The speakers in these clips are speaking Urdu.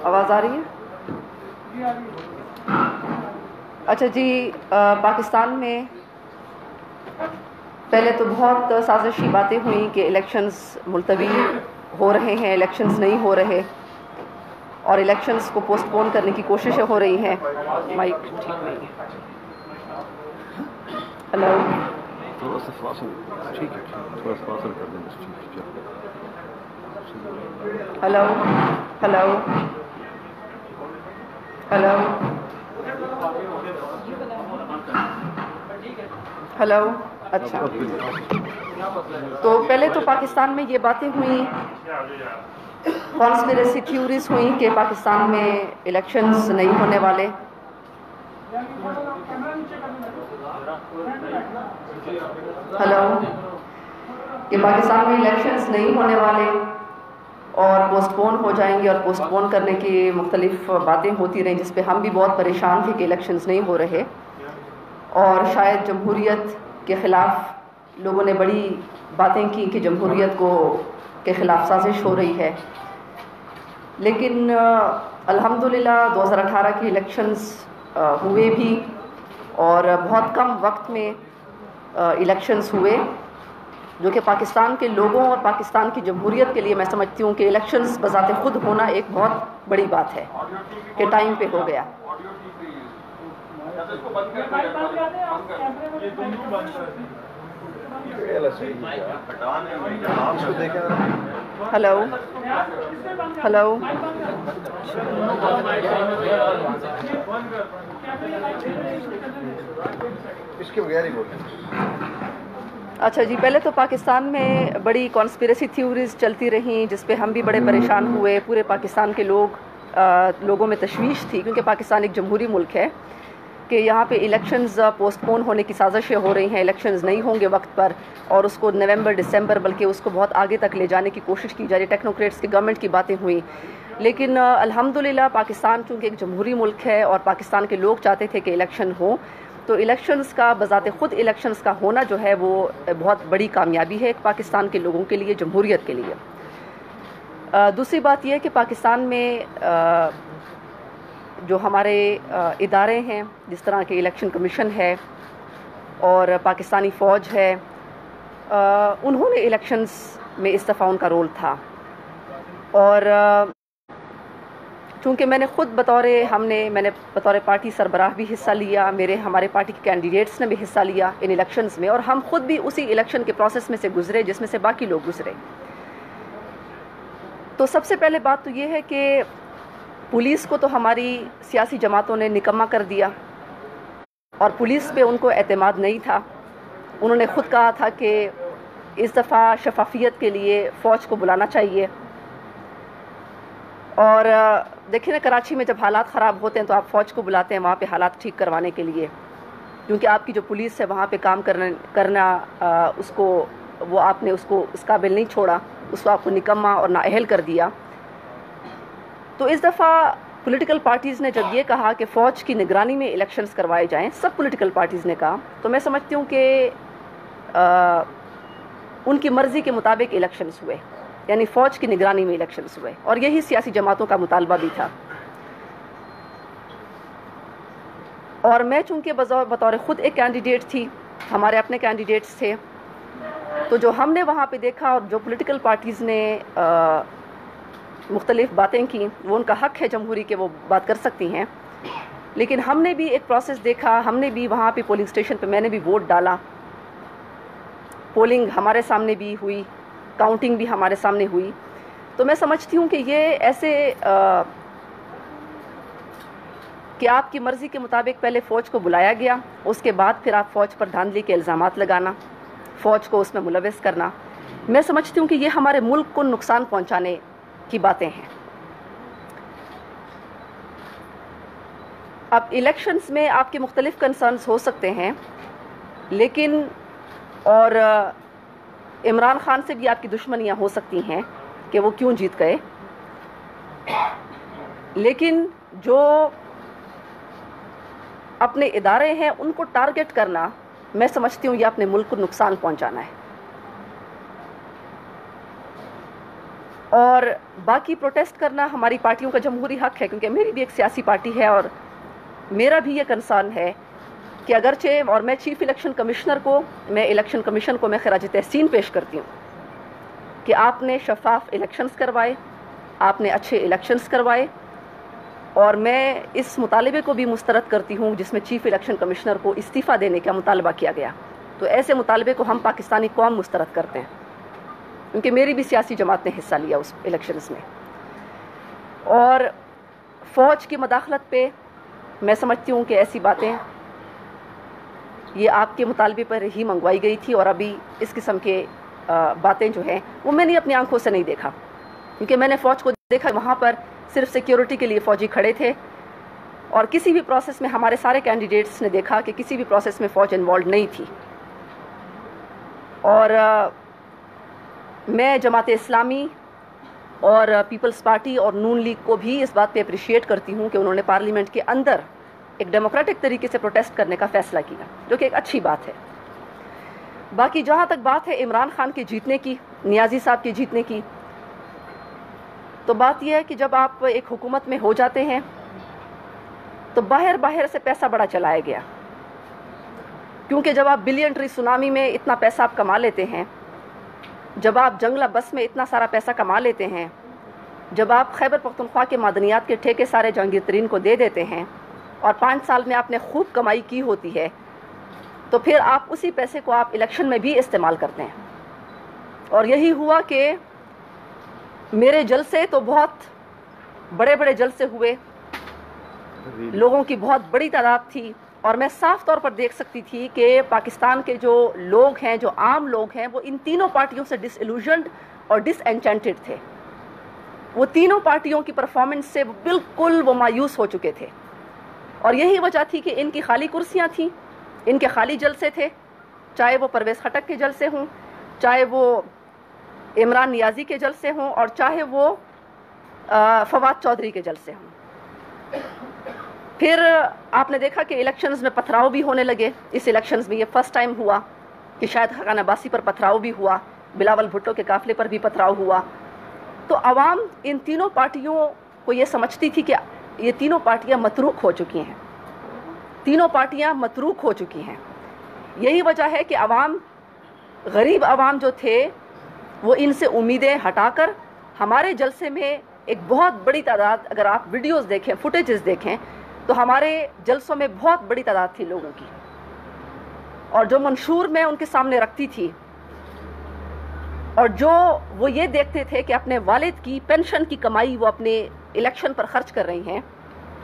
آواز آ رہی ہے؟ اچھا جی، پاکستان میں پہلے تو بہت سازشی باتیں ہوئیں کہ الیکشنز ملتوی ہو رہے ہیں، الیکشنز نہیں ہو رہے، اور الیکشنز کو پوسٹ پون کرنے کی کوششیں ہو رہی ہیں. مائک ٹھیک نہیں ہے. ہلو تھوڑا سا فاصل، ٹھیک ہے، تھوڑا سا فاصل کر دیں بس. ٹھیک ہے. Hello hello hello hello. اچھا، تو پہلے تو پاکستان میں یہ باتیں ہوئیں، کانسپریسی تھیوریز ہوئیں کہ پاکستان میں الیکشنز نہیں ہونے والے. ہلو، کہ پاکستان میں الیکشنز نہیں ہونے والے اور پوسٹ پون ہو جائیں گے، اور پوسٹ پون کرنے کی مختلف باتیں ہوتی رہیں جس پہ ہم بھی بہت پریشان تھے کہ الیکشنز نہیں ہو رہے، اور شاید جمہوریت کے خلاف لوگوں نے بڑی باتیں کی کہ جمہوریت کے خلاف سازش ہو رہی ہے. لیکن الحمدللہ 2018 کی الیکشنز ہوئے بھی، اور بہت کم وقت میں الیکشنز ہوئے، جو کہ پاکستان کے لوگوں اور پاکستان کی جمہوریت کے لیے میں سمجھتی ہوں کہ الیکشنز بذات خود ہونا ایک بہت بڑی بات ہے کہ ٹائم پہ ہو گیا. Hello hello. اس کے بغیر ہی بولیں. اچھا جی، پہلے تو پاکستان میں بڑی کانسپریسی تھیوریز چلتی رہیں جس پہ ہم بھی بڑے پریشان ہوئے. پورے پاکستان کے لوگوں میں تشویش تھی، کیونکہ پاکستان ایک جمہوری ملک ہے، کہ یہاں پہ الیکشنز پوسٹ پون ہونے کی سازشیں ہو رہی ہیں، الیکشنز نہیں ہوں گے وقت پر، اور اس کو نومبر دسمبر بلکہ اس کو بہت آگے تک لے جانے کی کوشش کی جا رہی ہے. ٹیکنوکریٹس کی گورنمنٹ کی باتیں ہوئیں، لیکن الحمدللہ پاکستان چونکہ ایک جمہوری ملک ہے اور پاکستان کے لوگ چاہتے تھے کہ الیکشن ہو، تو الیکشنز کا بذات خود الیکشنز کا ہونا جو ہے وہ بہت بڑی کامیابی ہے پاکستان کے لوگوں کے لیے، جمہوریت کے لیے. دوسری بات یہ ہے کہ پاکستان میں جو ہمارے ادارے ہیں، جس طرح کہ الیکشن کمیشن ہے اور پاکستانی فوج ہے، انہوں نے الیکشنز میں اس دفعہ ان کا رول تھا. اور چونکہ میں نے خود بطور پارٹی سربراہ بھی حصہ لیا، ہمارے پارٹی کے کینڈیڈیٹس نے بھی حصہ لیا ان الیکشنز میں، اور ہم خود بھی اسی الیکشن کے پروسیس میں سے گزرے جس میں سے باقی لوگ گزرے. تو سب سے پہلے بات تو یہ ہے کہ پولیس کو تو ہماری سیاسی جماعتوں نے نکمہ کر دیا، اور پولیس پہ ان کو اعتماد نہیں تھا. انہوں نے خود کہا تھا کہ اس دفعہ شفافیت کے لیے فوج کو بلانا چاہیے. اور دیکھیں نا، کراچی میں جب حالات خراب ہوتے ہیں تو آپ فوج کو بلاتے ہیں وہاں پہ حالات ٹھیک کروانے کے لیے، کیونکہ آپ کی جو پولیس ہے وہاں پہ کام کرنا آپ نے اس کو اس قابل نہیں چھوڑا، اس کو آپ کو نکمہ اور نااہل کر دیا. تو اس دفعہ پولیٹیکل پارٹیز نے جب یہ کہا کہ فوج کی نگرانی میں الیکشنز کروائے جائیں، سب پولیٹیکل پارٹیز نے کہا، تو میں سمجھتی ہوں کہ ان کی مرضی کے مطابق الیکشنز ہوئے، یعنی فوج کی نگرانی میں الیکشنز ہوئے، اور یہی سیاسی جماعتوں کا مطالبہ بھی تھا. اور میں چونکہ بطور خود ایک کینڈیڈیٹ تھی، ہمارے اپنے کینڈیڈیٹس تھے، تو جو ہم نے وہاں پہ دیکھا اور جو پولیٹیکل پارٹیز نے مختلف باتیں کی، وہ ان کا حق ہے جمہوری کہ وہ بات کر سکتی ہیں، لیکن ہم نے بھی ایک پروسیس دیکھا. ہم نے بھی وہاں پہ پولنگ اسٹیشن پہ میں نے بھی ووٹ ڈالا، پولنگ ہمارے سامنے بھی ہوئی، کاؤنٹنگ بھی ہمارے سامنے ہوئی. تو میں سمجھتی ہوں کہ یہ ایسے کہ آپ کی مرضی کے مطابق پہلے فوج کو بلایا گیا، اس کے بعد پھر آپ فوج پر دھاندلی کے الزامات لگانا، فوج کو اس میں ملوث کرنا، میں سمجھتی ہوں کہ یہ ہمارے ملک کو نقصان پہنچانے کی باتیں ہیں. اب الیکشنز میں آپ کے مختلف کنسرنز ہو سکتے ہیں، لیکن اور عمران خان سے بھی آپ کی دشمنیاں ہو سکتی ہیں کہ وہ کیوں جیت گئے، لیکن جو اپنے ادارے ہیں ان کو ٹارگٹ کرنا، میں سمجھتی ہوں یہ اپنے ملک کو نقصان پہنچانا ہے. اور باقی پروٹیسٹ کرنا ہماری پارٹیوں کا جمہوری حق ہے، کیونکہ میری بھی ایک سیاسی پارٹی ہے اور میرا بھی یہ کنسرن ہے کہ اگرچہ، اور میں چیف الیکشن کمشنر کو، میں الیکشن کمیشن کو میں خراج تحسین پیش کرتی ہوں کہ آپ نے شفاف الیکشنز کروائے، آپ نے اچھے الیکشنز کروائے، اور میں اس مطالبے کو بھی مسترد کرتی ہوں جس میں چیف الیکشن کمشنر کو استعفیٰ دینے کا مطالبہ کیا گیا. تو ایسے مطالبے کو ہم پاکستانی قوم مسترد کرتے ہیں، کیونکہ میری بھی سیاسی جماعت نے حصہ لیا اس الیکشنز میں. اور فوج کی مداخلت پہ میں سمجھتی ہوں کہ ایسی باتیں یہ آپ کے مطالبے پر ہی منگوائی گئی تھی، اور ابھی اس قسم کے باتیں جو ہیں وہ میں نے اپنی آنکھوں سے نہیں دیکھا، کیونکہ میں نے فوج کو دیکھا وہاں پر صرف سیکیورٹی کے لیے فوجی کھڑے تھے، اور کسی بھی پروسیس میں ہمارے سارے کینڈیڈیٹس نے دیکھا کہ کسی بھی پروسیس میں فوج انوالوڈ نہیں تھی. اور میں جماعت اسلامی اور پیپلز پارٹی اور نون لیگ کو بھی اس بات پہ اپریشیٹ کرتی ہوں کہ انہوں نے پارلیمنٹ کے اندر ایک ڈیموکریٹک طریقے سے پروٹیسٹ کرنے کا فیصلہ کیا، جو کہ ایک اچھی بات ہے. باقی جہاں تک بات ہے عمران خان کے جیتنے کی، نیازی صاحب کے جیتنے کی، تو بات یہ ہے کہ جب آپ ایک حکومت میں ہو جاتے ہیں تو باہر سے پیسہ بڑا چلایا گیا، کیونکہ جب آپ بلین ٹری سونامی میں اتنا پیسہ آپ کما لیتے ہیں، جب آپ جنگلہ بس میں اتنا سارا پیسہ کما لیتے ہیں، جب آپ خیبر پختونخوا کے معدنیات کے ٹھیکے سارے جہانگیر ترین کو دے دیتے ہیں، اور 5 سال میں آپ نے خوب کمائی کی ہوتی ہے، تو پھر آپ اسی پیسے کو آپ الیکشن میں بھی استعمال کرتے ہیں. اور یہی ہوا کہ میرے جلسے تو بہت بڑے جلسے ہوئے، لوگوں کی بہت بڑی تعداد تھی، اور میں صاف طور پر دیکھ سکتی تھی کہ پاکستان کے جو لوگ ہیں، جو عام لوگ ہیں، وہ ان تینوں پارٹیوں سے ڈس ایلوژنڈ اور ڈس انچینٹڈ تھے. وہ تینوں پارٹیوں کی پرفارمنس سے بالکل وہ مایوس ہو چکے تھے، اور یہی وجہ تھی کہ ان کی خالی کرسیاں تھیں، ان کے خالی جلسے تھے، چاہے وہ پرویز خٹک کے جلسے ہوں، چاہے وہ عمران نیازی کے جلسے ہوں، اور چاہے وہ فواد چودھری کے جلسے ہوں. پھر آپ نے دیکھا کہ الیکشنز میں پتھراؤ بھی ہونے لگے. اس الیکشنز میں یہ فرسٹ ٹائم ہوا کہ شاید خاقان عباسی پر پتھراؤ بھی ہوا، بلاول بھٹو کے قافلے پر بھی پتھراؤ ہوا. تو عوام ان تینوں پارٹیوں کو یہ سمجھتی تھی کہ یہ تینوں پارٹیاں متروک ہو چکی ہیں، تینوں پارٹیاں متروک ہو چکی ہیں. یہی وجہ ہے کہ عوام، غریب عوام جو تھے، وہ ان سے امیدیں ہٹا کر ہمارے جلسے میں ایک بہت بڑی تعداد، اگر آپ ویڈیوز دیکھیں، فوٹیجز دیکھیں، تو ہمارے جلسوں میں بہت بڑی تعداد تھی لوگوں کی. اور جو منشور میں ان کے سامنے رکھتی تھی، اور جو وہ یہ دیکھتے تھے کہ اپنے والد کی پینشن کی کمائی وہ اپنے الیکشن پر خرچ کر رہی ہیں،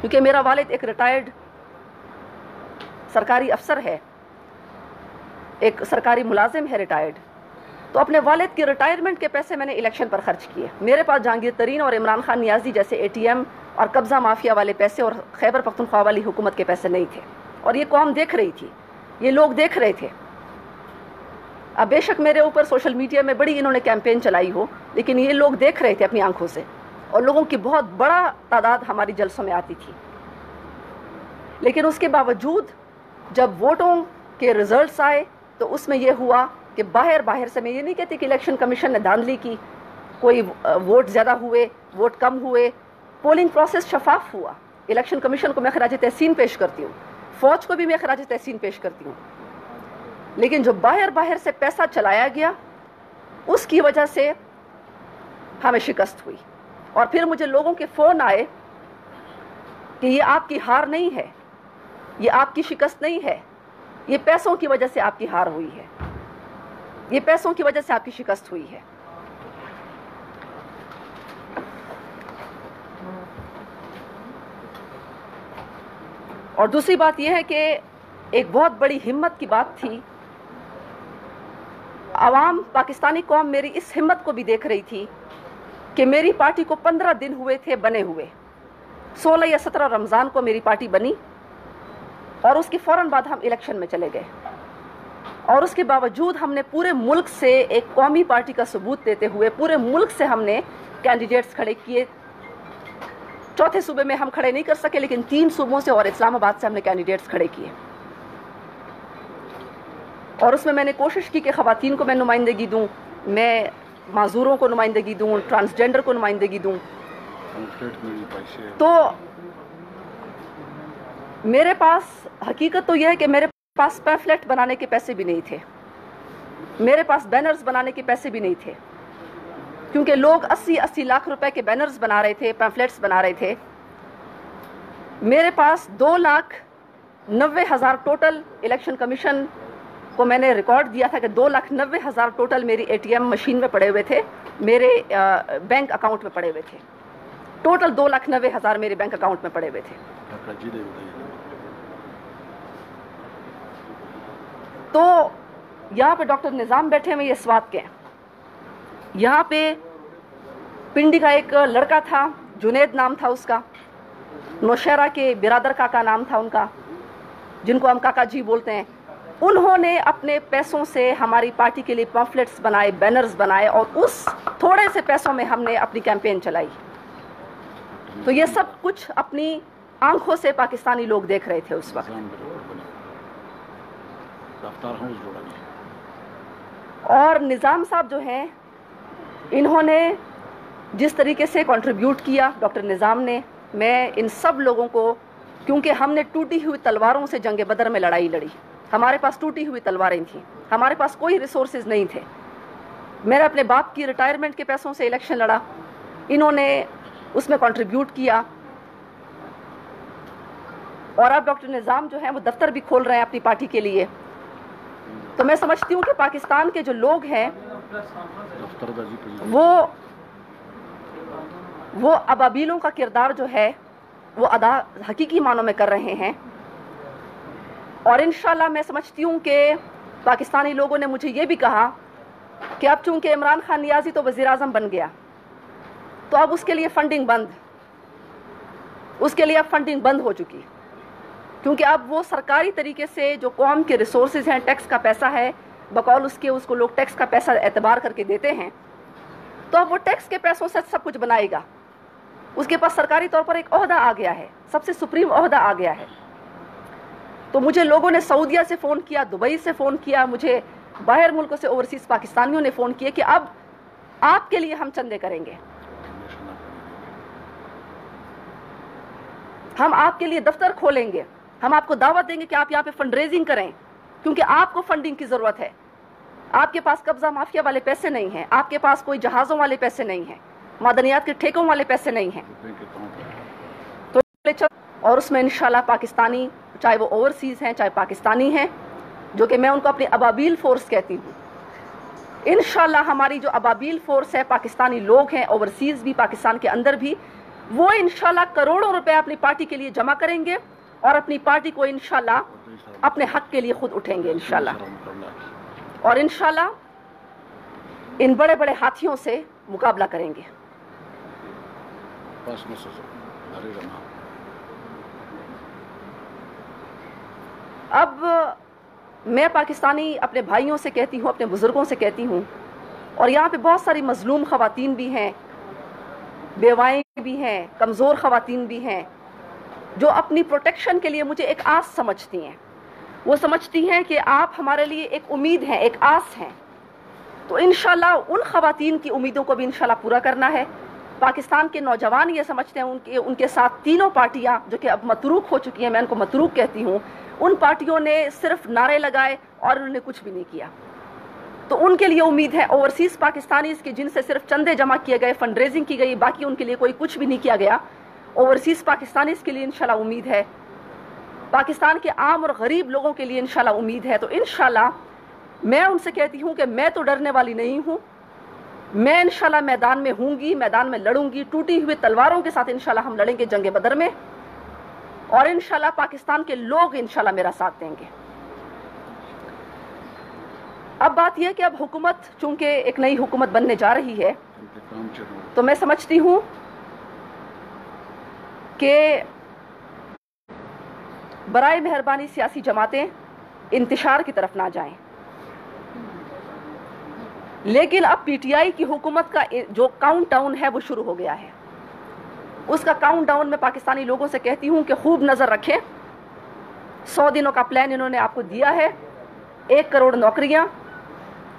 کیونکہ میرا والد ایک ریٹائرڈ سرکاری افسر ہے، ایک سرکاری ملازم ہے ریٹائرڈ، تو اپنے والد کی ریٹائرمنٹ کے پیسے میں نے الیکشن پر خرچ کیے. میرے پاس جہانگیر ترین اور عمران خان نیازی جیسے اے ٹی ایم اور قبضہ مافیا والے پیسے اور خیبر پختونخوا والی حکومت کے پیسے نہیں تھے، اور یہ قوم دیکھ رہی تھی، یہ لوگ دیکھ رہے تھے. اب بے شک میرے اوپر سوشل میڈیا میں بڑی انہوں نے کیمپین چلائی ہو، لیکن یہ لوگ دیکھ رہے تھے اپنی آنکھوں سے، اور لوگوں کی بہت بڑا تعداد ہماری جلسوں میں آتی تھی. لیکن اس کے باوجود جب ووٹوں کے رزلٹس آئے تو اس میں یہ ہوا کہ باہر سے، میں یہ نہیں کہتی کہ الیکشن کمیشن نے دھاندلی کی، کوئی ووٹ زیادہ ہوئے، ووٹ کم ہوئے، پولنگ پروسیس شفاف ہوا. الیکشن کمیشن کو میں خراج تحسین پیش کرتی ہوں، فوج کو بھی میں خراج تحسین پیش کرتی ہوں. لیکن جو باہر سے پیسہ چلایا گیا، اس کی وجہ سے ہمیں شکست ہوئی. اور پھر مجھے لوگوں کے فون آئے کہ یہ آپ کی ہار نہیں ہے، یہ آپ کی شکست نہیں ہے، یہ پیسوں کی وجہ سے آپ کی ہار ہوئی ہے، یہ پیسوں کی وجہ سے آپ کی شکست ہوئی ہے. اور دوسری بات یہ ہے کہ ایک بہت بڑی ہمت کی بات تھی، عوام، پاکستانی قوم میری اس ہمت کو بھی دیکھ رہی تھی کہ میری پارٹی کو 15 دن ہوئے تھے بنے ہوئے. 16 یا 17 رمضان کو میری پارٹی بنی، اور اس کے فوراً بعد ہم الیکشن میں چلے گئے. اور اس کے باوجود ہم نے پورے ملک سے ایک قومی پارٹی کا ثبوت دیتے ہوئے پورے ملک سے ہم نے کینڈیڈیٹس کھڑے کیے. چوتھے صوبے میں ہم کھڑے نہیں کر سکے، لیکن 3 صوبوں سے اور اسلام آباد سے ہم نے کینڈیڈیٹس کھڑے کیے. اور اس میں نے کوشش کی کہ خواتین کو میں نمائندگی دوں. میں معذوروں کو نمائندگی دوں, ٹرانسجینڈر کو نمائندگی دوں. تو میرے پاس حقیقت تو یہ ہے کہ میرے پاس پیمفلیٹ بنانے کے پیسے بھی نہیں تھے, میرے پاس بینرز بنانے کے پیسے بھی نہیں تھے, کیونکہ لوگ 80 لاکھ روپے کے بینرز بنا رہے تھے, پیمفلیٹس بنا رہے تھے. میرے پاس 2,90,000 ٹوٹل الیکشن کمیشن کو میں نے ریکارڈ دیا تھا کہ 2,90,000 ٹوٹل میری ATM مشین میں پڑے ہوئے تھے, میرے بینک اکاؤنٹ میں پڑے ہوئے تھے. ٹوٹل 2,90,000 میرے بینک اکاؤنٹ میں پڑے ہوئے تھے. تو یہاں پہ ڈاکٹر نظام بیٹھے ہوئے, یہ سوات کے ہیں. یہاں پہ پنڈی کا ایک لڑکا تھا, جنید نام تھا اس کا, نوشہرہ کے برادر کاکا نام تھا ان کا, جن کو ہم کاکا جی بولتے ہیں. انہوں نے اپنے پیسوں سے ہماری پارٹی کے لیے پمفلٹس بنائے, بینرز بنائے, اور اس تھوڑے سے پیسوں میں ہم نے اپنی کیمپین چلائی. تو یہ سب کچھ اپنی آنکھوں سے پاکستانی لوگ دیکھ رہے تھے اس وقت. اور نظام صاحب جو ہیں, انہوں نے جس طریقے سے کنٹریبیوٹ کیا, ڈاکٹر نظام نے, میں ان سب لوگوں کو, کیونکہ ہم نے ٹوٹی ہوئی تلواروں سے جنگ بدر میں لڑائی لڑی, ہمارے پاس ٹوٹی ہوئی تلواریں تھیں, ہمارے پاس کوئی ریسورسز نہیں تھے. میں نے اپنے باپ کی ریٹائرمنٹ کے پیسوں سے الیکشن لڑا, انہوں نے اس میں کنٹریبیوٹ کیا. اور اب ڈاکٹر نظام جو ہیں وہ دفتر بھی کھول رہے ہیں اپنی پارٹی کے لیے. تو میں سمجھتی ہوں کہ پاکستان کے جو لوگ ہیں وہ ابابیلوں کا کردار جو ہے وہ ادا حقیقی معنوں میں کر رہے ہیں. اور انشاءاللہ میں سمجھتی ہوں کہ پاکستانی لوگوں نے مجھے یہ بھی کہا کہ اب چونکہ عمران خان نیازی تو وزیر اعظم بن گیا, تو اب اس کے لیے فنڈنگ بند, اس کے لیے اب فنڈنگ بند ہو چکی, کیونکہ اب وہ سرکاری طریقے سے جو قوم کے ریسورسز ہیں, ٹیکس کا پیسہ ہے, بقول اس کے اس کو لوگ ٹیکس کا پیسہ اعتبار کر کے دیتے ہیں, تو اب وہ ٹیکس کے پیسوں سے سب کچھ بنائے گا. اس کے پاس سرکاری طور پر ایک عہدہ آ گیا ہے, سب سے سپریم عہدہ آ گیا ہے. تو مجھے لوگوں نے سعودیہ سے فون کیا, دبئی سے فون کیا, مجھے باہر ملکوں سے اوورسیز پاکستانیوں نے فون کیا کہ اب آپ کے لیے ہم چندے کریں گے, ہم آپ کے لیے دفتر کھولیں گے, ہم آپ کو دعوت دیں گے کہ آپ یہاں پہ فنڈ ریزنگ کریں, کیونکہ آپ کو فنڈنگ کی ضرورت ہے. آپ کے پاس قبضہ مافیا والے پیسے نہیں ہیں, آپ کے پاس کوئی جہازوں والے پیسے نہیں ہیں, معدنیات کے ٹھیکوں والے پیسے نہیں ہیں. تو اور اس میں انشاءاللہ پاکستانی, چاہے وہ اوورسیز ہیں چاہے پاکستانی ہیں, جو کہ میں ان کو اپنی ابابیل فورس کہتی ہوں, انشاءاللہ ہماری جو ابابیل فورس ہے, پاکستانی لوگ ہیں اوورسیز بھی, پاکستان کے اندر بھی, وہ انشاءاللہ کروڑوں روپے اپنی پارٹی کے لیے جمع کریں گے اور اپنی پارٹی کو انشاءاللہ اپنے حق کے لیے خود اٹھیں گے انشاءاللہ. اور انشاءاللہ ان بڑے بڑے ہاتھیوں سے مقابلہ کریں گے. اب میں پاکستانی اپنے بھائیوں سے کہتی ہوں, اپنے بزرگوں سے کہتی ہوں, اور یہاں پہ بہت ساری مظلوم خواتین بھی ہیں, بیوائیں بھی ہیں, کمزور خواتین بھی ہیں, جو اپنی پروٹیکشن کے لیے مجھے ایک آس سمجھتی ہیں. وہ سمجھتی ہیں کہ آپ ہمارے لیے ایک امید ہیں, ایک آس ہیں. تو انشاءاللہ ان خواتین کی امیدوں کو بھی انشاءاللہ پورا کرنا ہے. پاکستان کے نوجوان یہ سمجھتے ہیں, ان کے ساتھ تینوں پارٹیاں جو کہ اب متروک ہو چکی ہیں, میں ان کو متروک کہتی ہوں, ان پارٹیوں نے صرف نعرے لگائے اور انہوں نے کچھ بھی نہیں کیا. تو ان کے لیے امید ہے. اوورسیز پاکستانیز کے جن سے صرف چندے جمع کیے گئے, فنڈ ریزنگ کی گئی, باقی ان کے لیے کوئی کچھ بھی نہیں کیا گیا, اوورسیز پاکستانیز کے لیے انشاءاللہ امید ہے. پاکستان کے عام اور غریب لوگوں کے لیے انشاءاللہ امید ہے. تو انشاءاللہ میں ان سے کہتی ہوں کہ میں تو ڈرنے والی نہیں ہوں, میں انشاءاللہ میدان میں ہوں گی, میدان میں لڑوں گی, ٹوٹی ہوئی تلواروں کے ساتھ انشاءاللہ ہم لڑیں گے جنگ بدر میں, اور انشاءاللہ پاکستان کے لوگ انشاءاللہ میرا ساتھ دیں گے. اب بات یہ کہ اب حکومت چونکہ ایک نئی حکومت بننے جا رہی ہے, تو میں سمجھتی ہوں کہ برائے مہربانی سیاسی جماعتیں انتشار کی طرف نہ جائیں. لیکن اب پی ٹی آئی کی حکومت کا جو کاؤنٹ ڈاؤن ہے وہ شروع ہو گیا ہے. اس کا کاؤنٹ ڈاؤن میں پاکستانی لوگوں سے کہتی ہوں کہ خوب نظر رکھیں. 100 دنوں کا پلان انہوں نے آپ کو دیا ہے, 1 کروڑ نوکریاں,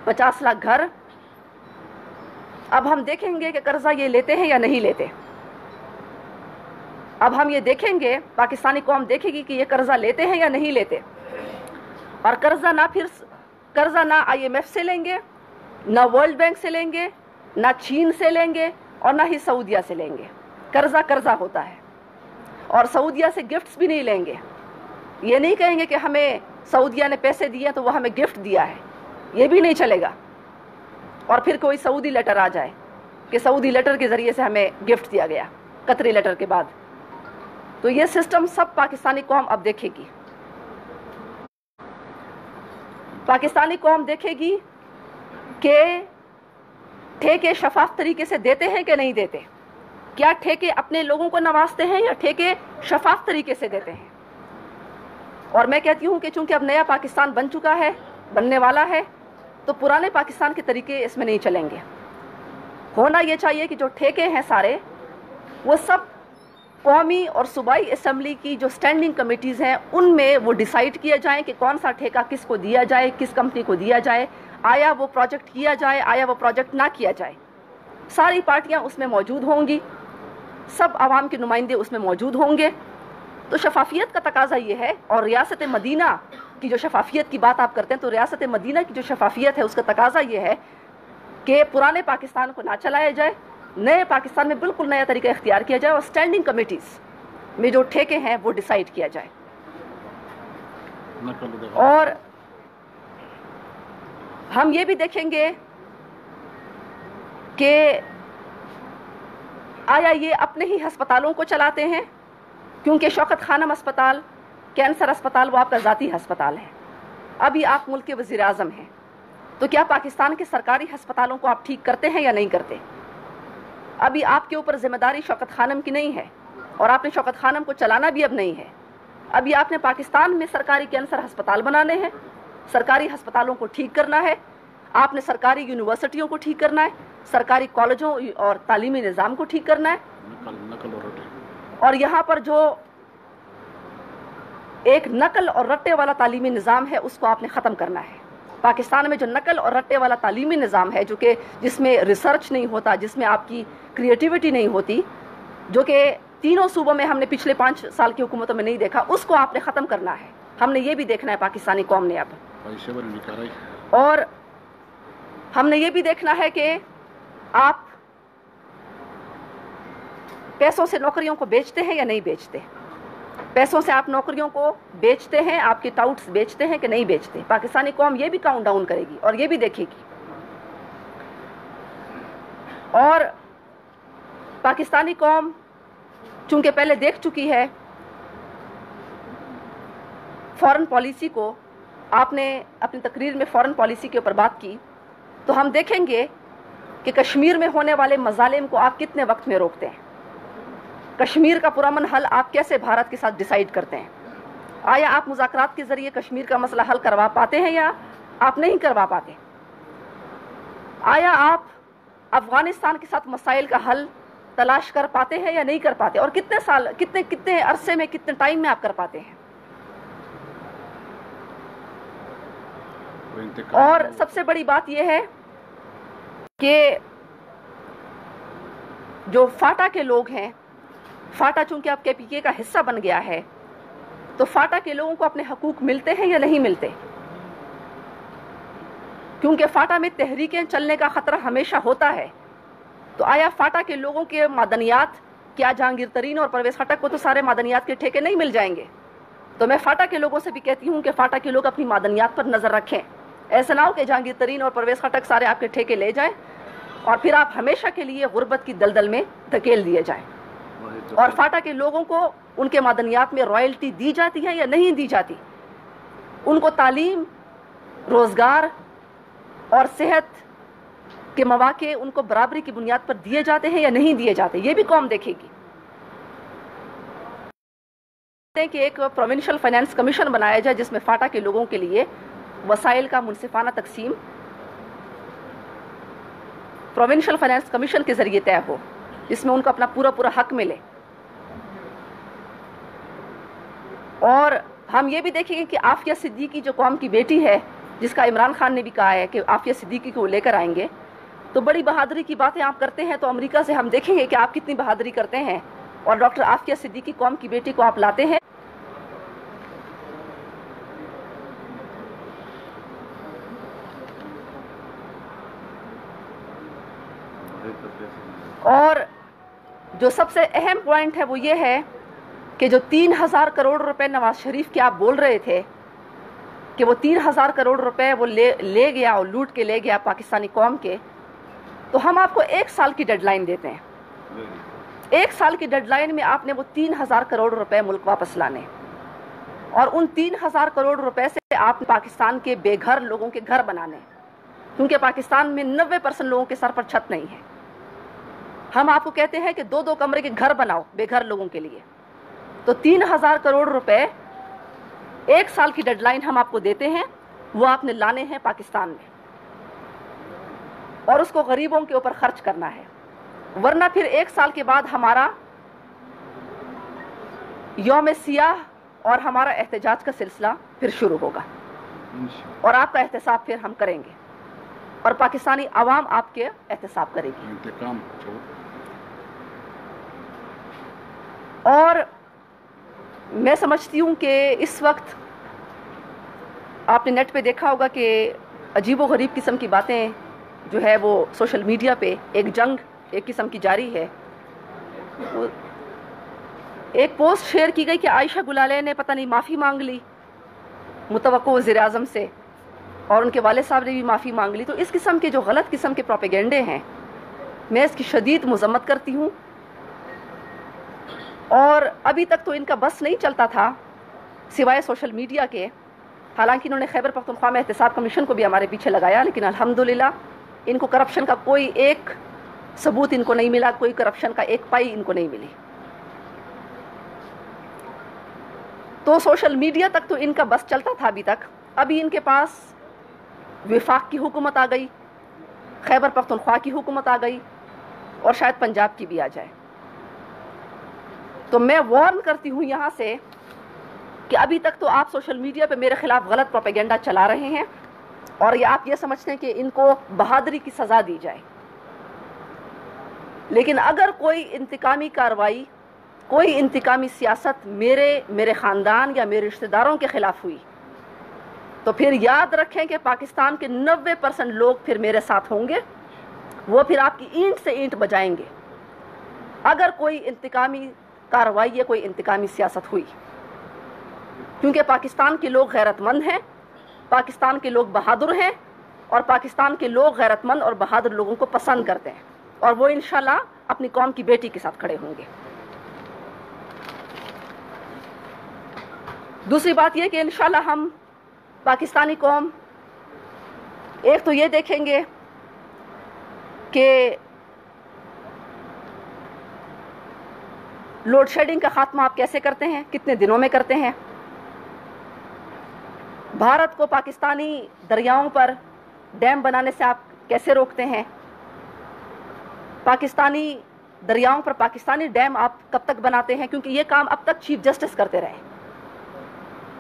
50 لاکھ گھر, اب ہم دیکھیں گے کہ قرضہ یہ لیتے ہیں یا نہیں لیتے. اب ہم یہ دیکھیں گے, پاکستانی قوم دیکھے گی کہ یہ قرضہ لیتے ہیں یا نہیں لیتے. اور قرضہ نہ IMF سے لیں گے, نہ ورلڈ بینک سے لیں گے, نہ چین سے لیں گے, اور نہ ہی سعودیہ سے لیں گے. قرضہ ہوتا ہے. اور سعودیہ سے گفٹس بھی نہیں لیں گے. یہ نہیں کہیں گے کہ ہمیں سعودیہ نے پیسے دیے تو وہ ہمیں گفٹ دیا ہے, یہ بھی نہیں چلے گا. اور پھر کوئی سعودی لیٹر آ جائے کہ سعودی لیٹر کے ذریعے سے ہمیں گفٹ دیا گیا قطری لیٹر کے بعد. تو یہ سسٹم سب پاکستانی قوم اب دیکھے گی. پاکستانی قوم دیکھے گی کہ ٹھیکے شفاف طریقے سے دیتے ہیں کہ نہیں دیتے. کیا ٹھیکے اپنے لوگوں کو نوازتے ہیں یا ٹھیکے شفاف طریقے سے دیتے ہیں. اور میں کہتی ہوں کہ چونکہ اب نیا پاکستان بن چکا ہے, بننے والا ہے, تو پرانے پاکستان کے طریقے اس میں نہیں چلیں گے. ہونا یہ چاہیے کہ جو ٹھیکے ہیں سارے, وہ سب قومی اور صوبائی اسمبلی کی جو سٹینڈنگ کمیٹیز ہیں ان میں وہ ڈیسائیڈ کیا جائیں کہ کون سا ٹھیکہ کس کو دیا جائے, کس کمپنی کو دیا جائے, آیا وہ پروجیکٹ کیا جائے, آیا وہ پروجیکٹ نہ کیا جائے. ساری پارٹیاں اس میں موجود ہوں گی, سب عوام کے نمائندے اس میں موجود ہوں گے. تو شفافیت کا تقاضا یہ ہے. اور ریاست مدینہ کی جو شفافیت کی بات آپ کرتے ہیں, تو ریاست مدینہ کی جو شفافیت ہے اس کا تقاضا یہ ہے کہ پرانے پاکستان کو نہ چلایا جائے, نئے پاکستان میں بالکل نیا طریقہ اختیار کیا جائے, اور سٹینڈنگ کمیٹیز میں جو ٹھیکے ہیں وہ ڈیسائیڈ کیا جائے. اور ہم یہ بھی دیکھیں گے کہ آیا یہ اپنے ہی ہسپتالوں کو چلاتے ہیں, کیونکہ شوکت خانم ہسپتال, کینسر ہسپتال, وہ آپ کا ذاتی ہسپتال ہے. ابھی آپ ملک کے وزیر اعظم ہیں, تو کیا پاکستان کے سرکاری ہسپتالوں کو آپ ٹھیک کرتے ہیں یا نہیں کرتے؟ ابھی آپ کے اوپر ذمہ داری شوکت خانم کی نہیں ہے, اور آپ نے شوکت خانم کو چلانا بھی اب نہیں ہے. ابھی آپ نے پاکستان میں سرکاری کینسر ہسپتال بنانے ہیں, سرکاری ہسپتالوں کو ٹھیک کرنا ہے, آپ نے سرکاری یونیورسٹیوں کو ٹھیک کرنا ہے, سرکاری کالجوں اور تعلیمی نظام کو ٹھیک کرنا ہے. اور یہاں پر جو ایک نقل اور رٹے والا تعلیمی نظام ہے اس کو آپ نے ختم کرنا ہے. پاکستان میں جو نقل اور رٹے والا تعلیمی نظام ہے, جو کہ جس میں ریسرچ نہیں ہوتا, جس میں آپ کی کریٹیوٹی نہیں ہوتی, جو کہ تینوں صوبوں میں ہم نے پچھلے 5 سال کی حکومتوں میں نہیں دیکھا, اس کو آپ نے ختم کرنا ہے. ہم نے یہ بھی دیکھنا ہے پاکستانی قوم نے اب. اور ہم نے یہ بھی دیکھنا ہے کہ آپ پیسوں سے نوکریوں کو بیچتے ہیں یا نہیں بیچتے. پیسوں سے آپ نوکریوں کو بیچتے ہیں, آپ کے ٹاؤٹس بیچتے ہیں کہ نہیں بیچتے. پاکستانی قوم یہ بھی کاؤنٹ ڈاؤن کرے گی اور یہ بھی دیکھے گی. اور پاکستانی قوم چونکہ پہلے دیکھ چکی ہے فارن پالیسی کو, آپ نے اپنی تقریر میں فارن پالیسی کے اوپر بات کی, تو ہم دیکھیں گے کہ کشمیر میں ہونے والے مظالم کو آپ کتنے وقت میں روکتے ہیں. کشمیر کا پرامن حل آپ کیسے بھارت کے ساتھ ڈیسائیڈ کرتے ہیں. آیا آپ مذاکرات کے ذریعے کشمیر کا مسئلہ حل کروا پاتے ہیں یا آپ نہیں کروا پاتے. آیا آپ افغانستان کے ساتھ مسائل کا حل تلاش کر پاتے ہیں یا نہیں کر پاتے, اور کتنے سال, کتنے عرصے میں, کتنے ٹائم میں آپ کر پاتے ہیں. اور سب سے بڑی بات یہ ہے کہ جو فاٹا کے لوگ ہیں, فاٹا چونکہ اب KPK کا حصہ بن گیا ہے, تو فاٹا کے لوگوں کو اپنے حقوق ملتے ہیں یا نہیں ملتے. کیونکہ فاٹا میں تحریکیں چلنے کا خطرہ ہمیشہ ہوتا ہے. تو آیا فاٹا کے لوگوں کے معدنیات, کیا جہانگیر ترین اور پرویز خٹک کو تو سارے معدنیات کے ٹھیکے نہیں مل جائیں گے. تو میں فاٹا کے لوگوں سے بھی کہتی ہوں کہ فاٹا کے لوگ اپنی معدنیات پر نظر رکھیں. ایسا نہ ہو کہ جہانگیر ترین اور پرویز خٹک سارے آپ کے ٹھیکے لے جائیں اور پھر آپ ہمیشہ کے لیے غربت کی دلدل میں دھکیل دیے جائیں. اور فاٹا کے لوگوں کو ان کے معدنیات میں رائلٹی دی جاتی ہے یا نہیں دی جاتی. ان کو تعلیم, روزگار اور صحت کے مواقع ان کو برابری کی بنیاد پر دیے جاتے ہیں یا نہیں دیے جاتے, یہ بھی قوم دیکھے گی. کہ ایک پروونشل فائنانس کمیشن بنایا جائے جس میں فاٹا کے لوگوں کے لیے وسائل کا منصفانہ تقسیم پروونشل فائنانس کمیشن کے ذریعے طے ہو, جس میں ان کو اپنا پورا حق ملے. اور ہم یہ بھی دیکھیں گے کہ عافیہ صدیقی جو قوم کی بیٹی ہے, جس کا عمران خان نے بھی کہا ہے کہ عافیہ صدیقی کو لے کر آئیں گے, تو بڑی بہادری کی باتیں آپ کرتے ہیں، تو امریکہ سے ہم دیکھیں گے کہ آپ کتنی بہادری کرتے ہیں، اور ڈاکٹر عافیہ صدیقی قوم کی بیٹی کو آپ لاتے ہیں۔ اور جو سب سے اہم پوائنٹ ہے وہ یہ ہے کہ جو 3,000 کروڑ روپے نواز شریف کے آپ بول رہے تھے کہ وہ 3,000 کروڑ روپے وہ لے گیا اور لوٹ کے لے گیا پاکستانی قوم کے، تو ہم آپ کو 1 سال کی ڈیڈ لائن دیتے ہیں۔ 1 سال کی ڈیڈ لائن میں آپ نے وہ 3,000 کروڑ روپے ملک واپس لانے، اور ان 3,000 کروڑ روپے سے آپ پاکستان کے بے گھر لوگوں کے گھر بنانے، کیونکہ پاکستان میں 90% لوگوں کے سر پر چھت نہیں ہے۔ ہم آپ کو کہتے ہیں کہ 2 کمرے کے گھر بناؤ بے گھر لوگوں کے لیے، تو 3,000 کروڑ روپے 1 سال کی ڈیڈ لائن ہم آپ کو دیتے ہیں، وہ آپ نے لانے ہیں پاکستان میں، اور اس کو غریبوں کے اوپر خرچ کرنا ہے، ورنہ پھر 1 سال کے بعد ہمارا یوم سیاہ اور ہمارا احتجاج کا سلسلہ پھر شروع ہوگا، اور آپ کا احتساب پھر ہم کریں گے، اور پاکستانی عوام آپ کے احتساب کرے گی۔ اور میں سمجھتی ہوں کہ اس وقت آپ نے نیٹ پہ دیکھا ہوگا کہ عجیب و غریب قسم کی باتیں جو ہے وہ سوشل میڈیا پہ ایک جنگ ایک قسم کی جاری ہے۔ ایک پوسٹ شیئر کی گئی کہ عائشہ گلالے نے پتہ نہیں معافی مانگ لی متوقع وزیر اعظم سے، اور ان کے والد صاحب نے بھی معافی مانگ لی۔ تو اس قسم کے جو غلط قسم کے پروپیگنڈے ہیں، میں اس کی شدید مذمت کرتی ہوں، اور ابھی تک تو ان کا بس نہیں چلتا تھا سوائے سوشل میڈیا کے۔ حالانکہ انہوں نے خیبر پختونخوا میں احتساب کمیشن کو بھی ہمارے پیچھے لگایا، لیکن الحمدللہ ان کو کرپشن کا کوئی ایک ثبوت ان کو نہیں ملا، کوئی کرپشن کا ایک پائی ان کو نہیں ملی۔ تو سوشل میڈیا تک تو ان کا بس چلتا تھا ابھی تک، ابھی ان کے پاس وفاق کی حکومت آ گئی، خیبر پختونخوا کی حکومت آ گئی، اور شاید پنجاب کی بھی آ جائے۔ تو میں وارن کرتی ہوں یہاں سے کہ ابھی تک تو آپ سوشل میڈیا پہ میرے خلاف غلط پروپیگنڈا چلا رہے ہیں، اور یہ آپ یہ سمجھتے ہیں کہ ان کو بہادری کی سزا دی جائے، لیکن اگر کوئی انتقامی کارروائی، کوئی انتقامی سیاست میرے خاندان یا میرے رشتہ داروں کے خلاف ہوئی، تو پھر یاد رکھیں کہ پاکستان کے 90% لوگ پھر میرے ساتھ ہوں گے، وہ پھر آپ کی اینٹ سے اینٹ بجائیں گے اگر کوئی انتقامی کارروائی یا کوئی انتقامی سیاست ہوئی، کیونکہ پاکستان کے لوگ غیرت مند ہیں، پاکستان کے لوگ بہادر ہیں، اور پاکستان کے لوگ غیرت مند اور بہادر لوگوں کو پسند کرتے ہیں، اور وہ انشاءاللہ اپنی قوم کی بیٹی کے ساتھ کھڑے ہوں گے۔ دوسری بات یہ کہ انشاءاللہ ہم پاکستانی قوم ایک تو یہ دیکھیں گے کہ لوڈ شیڈنگ کا خاتمہ آپ کیسے کرتے ہیں، کتنے دنوں میں کرتے ہیں، بھارت کو پاکستانی دریاؤں پر ڈیم بنانے سے آپ کیسے روکتے ہیں، پاکستانی دریاؤں پر پاکستانی ڈیم آپ کب تک بناتے ہیں، کیونکہ یہ کام اب تک چیف جسٹس کرتے رہے،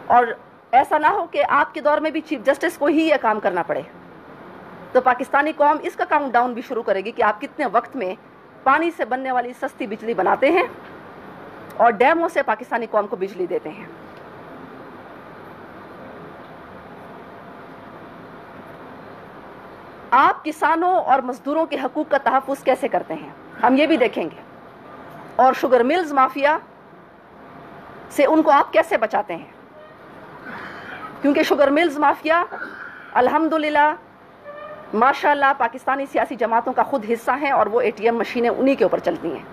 اور ایسا نہ ہو کہ آپ کے دور میں بھی چیف جسٹس کو ہی یہ کام کرنا پڑے۔ تو پاکستانی قوم اس کا کاؤنٹ ڈاؤن بھی شروع کرے گی کہ آپ کتنے وقت میں پانی سے بننے والی سستی بجلی بناتے ہیں اور ڈیموں سے پاکستانی قوم کو بجلی دیتے ہیں۔ آپ کسانوں اور مزدوروں کے حقوق کا تحفظ کیسے کرتے ہیں، ہم یہ بھی دیکھیں گے، اور شوگر ملز مافیا سے ان کو آپ کیسے بچاتے ہیں، کیونکہ شوگر ملز مافیا الحمدللہ ماشاءاللہ پاکستانی سیاسی جماعتوں کا خود حصہ ہیں، اور وہ ATM مشینیں انہی کے اوپر چلتی ہیں۔